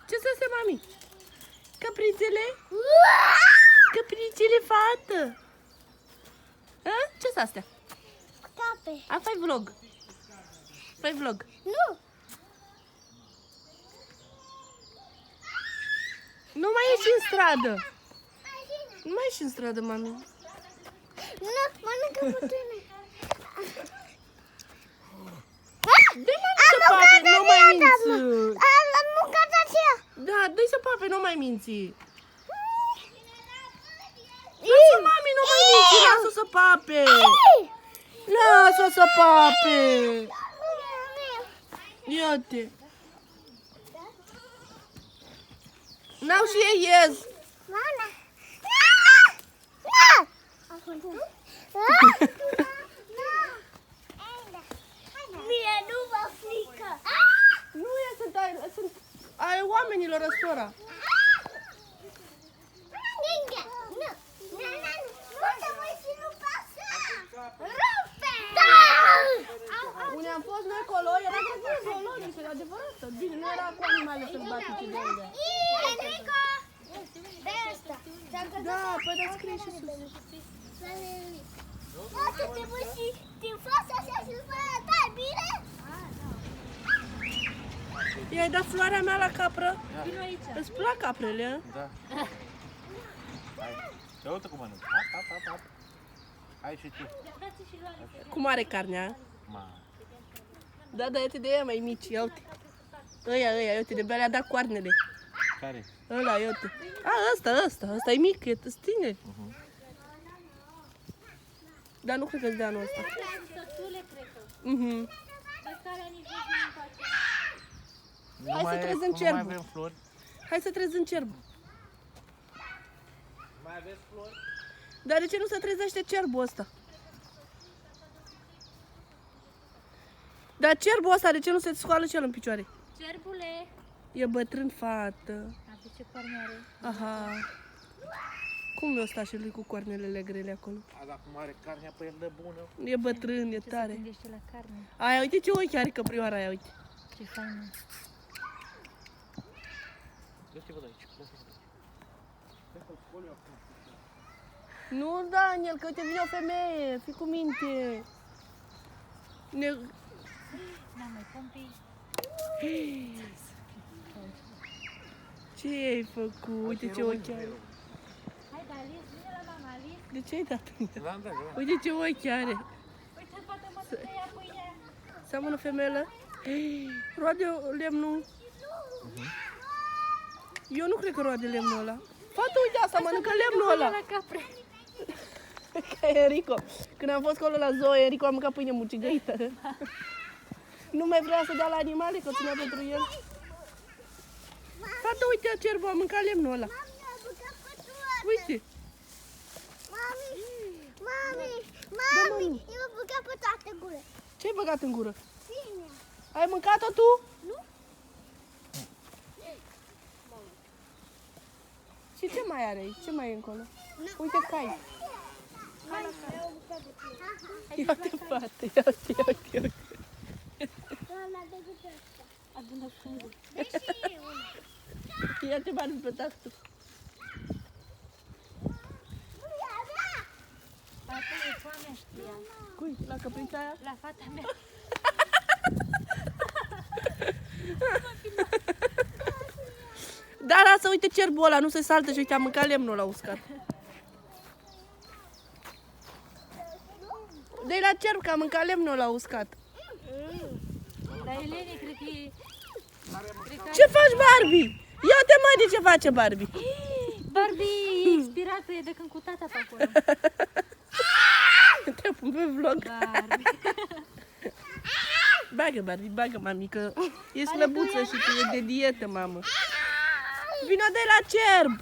Ce să se, mami? Caprițele? Caprițele, fată! Ce-s astea? Cape. Fai vlog. Fai vlog. Nu. Nu mai ieși în stradă. Nu mai ieși în stradă, mami. Nu, mănâncă puține. Dă-i să pape, nu mai minți. Am mâncat aceea. Da, dă-i să pape, nu mai minți. Lasă, mami, nu mai minți, lasă să pape. Lasă să pape. Ia-te. N-au și ei ies. Mama. Mie nu mă frică. Nu e, sunt ai oamenilor ăstora. Unde am fost noi acolo, era ceva zoologic, era adevărat. Bine, nu era cu animale sălbatice de unde. Enrico! De asta. Da, păi dar scrie și sus. Poate te văd și din fața așa și după aia, da, bine? I-ai dat floarea mea la capră? Vino aici. Îți plac caprele, a? Da. Hai. Ia uite cum mănânc. Hop. Hai și tu. Cum are carnea? Ma. Da, ia-te de ea mai mici, ia uite. Ăia, ia uite, de-abia le-a dat coarnele. Care? Ăla, ia uite. Ăsta e mic, e tine. Dar nu cred că-ți dea anul ăsta. Hai să trezăm cerbul. Nu mai avem flori. Hai să trezăm cerbul. Mai aveți flori? Dar de ce nu se trezește cerbul ăsta? Dar cerbul ăsta, de ce nu se scoală cel în picioare? Cerbule! E bătrân, fată. Ate ce coarne are? Aha. Cum mi-o sta și lui cu coarnelele grele acolo? Dacă are carnea pe el de bună. E bătrân, e Ce se tare. gândește la carne? Aia, uite ce ochi are căprioara aia, uite. Ce faină! Dați-vă de aici. Nu, Daniel, că uite, vine o femeie, fii cu minte. N-am mai pompi. Ce ai făcut? Uite ce ochi are. Hai, da, Alice, vine la mama, Alice. De ce ai dat în el? Da. Uite ce ochi are. Uite, poate mă să ia pâinea. Seamănă femelă? Roade lemnul. Eu nu cred că roade lemnul ăla. Fată, uite asta, mănâncă lemnul ăla. La capre. Ca Enrico. Când am fost acolo la zoo, Enrico a mâncat pâine mucigăită. Nu mai vrea să dea la animale, că ținea pentru el. Fată, uite, cerbul a mâncat lemnul ăla. Uite. Mami, eu am băgat pe toată gură. Ce-ai băgat în gură? Bine. Ai mâncat-o tu? Nu. Și ce mai are aici? Ce mai e încolo? Uite cai. Ia-te, fată, ia-te. Adună fundul. Ia-te, Barbie, pe tactul. Fata e foamea, știa. Cui? La căprița aia? La fata mea. Da, lasă, uite cerbul ăla, nu se saltă și uite, a mâncat lemnul ăla uscat. Dă-i la cerb, că a mâncat lemnul ăla uscat. La Elene, cred că e... Ce faci, Barbie? Ia-te, mă, de ce face Barbie? Barbie e inspirată, e de când cu tata pe acolo. Te pun pe vlog. Barbie. Bagă, Barbie, bagă, mami, că e slăbuță și tu e de dietă, mamă. Vino de la cerb.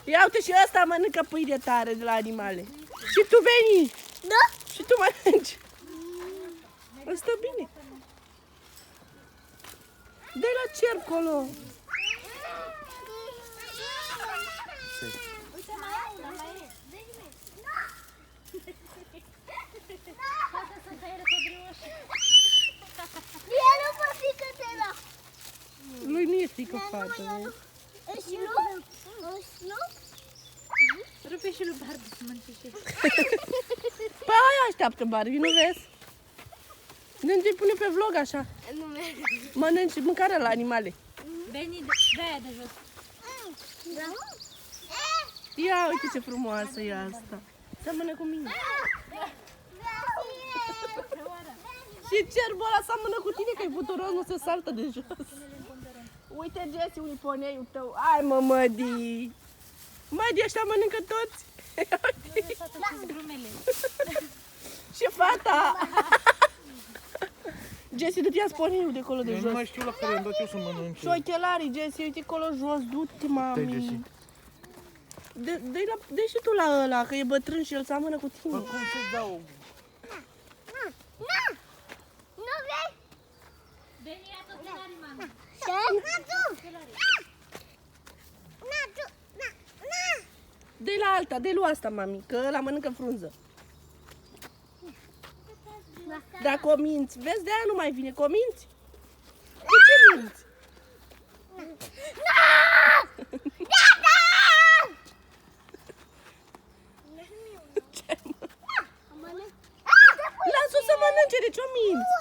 Ia uite și ăsta mănâncă pâine tare de la animale. Și tu veni. Da? Și tu mănânci. Ăsta bine. Dă la cerb colo. Uite, mai e una, mai e. Poate să tăiere pe brioș. Eu nu pot fi câte la. prostică fată, vezi? Rupe și lui Barbie să mănânce și el. Păi aia așteaptă Barbie, nu vezi? Dânge pune pe vlog așa. Nu merg. Mănânci mâncarea la animale. Beni, de aia de jos. Ia uite ce frumoasă e asta. Seamănă cu mine. Și cerbul ăla seamănă cu tine, că e buturos, nu se saltă de jos. Uite, Jesse, unii poneiul tău. Ai, mă, Mădi. Mădi, ăștia mănâncă toți. Uite, fata și grumele. Și fata. Jesse, du-te ia poneiul de acolo de Eu nu jos. mai știu la care îmi dat eu să mănânc. Și ochelarii, Jesse, uite acolo jos, du-te, Stai, Jesse. mami. Dă și tu la ăla, că e bătrân și el seamănă cu Bă, tine. cum să-ți dau? Nu vrei? Beni, ia tot tare, mami. Dă-i la alta, dă-i lui asta, mami, că ăla mănâncă frunză. Dacă o minți, vezi, de-aia nu mai vine, că o minți? De ce minți? Ce, mă? Lasă-o să mănânce, de ce o minți?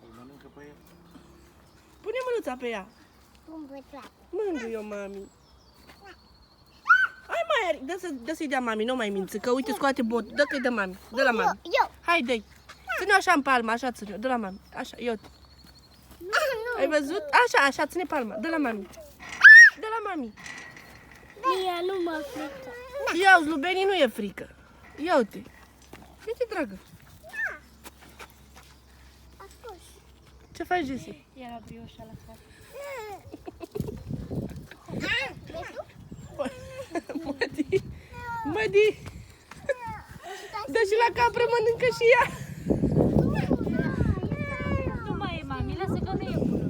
Îl mănâncă pe el. Pune mânuța pe ea. Mângâie-o, mami. Hai mai, dă să-i dea mami, nu mai minți, că uite, scoate bot. Dă că-i dă mami, dă la mami. Eu. Hai, dă-i. Ține-o așa în palmă, așa ține-o, dă la mami. Așa, eu. Ai văzut? Așa, așa, ține palma, dă la mami. Dă la mami. Mie nu mă frică. Ia-uzi, lui Beni nu e frică. Ia uite. Uite, dragă. Ce faci, Jesse? Ia la brioșa la față. Mădi, Mădi. Dă și la capră, mănâncă și ea. Nu mai e, mami, lasă că nu e bună.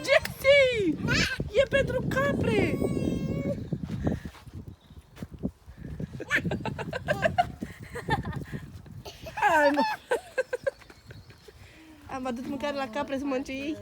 Jesse! E pentru capre! Hai, mă! Am adus mâncare la capre să mănânce ei.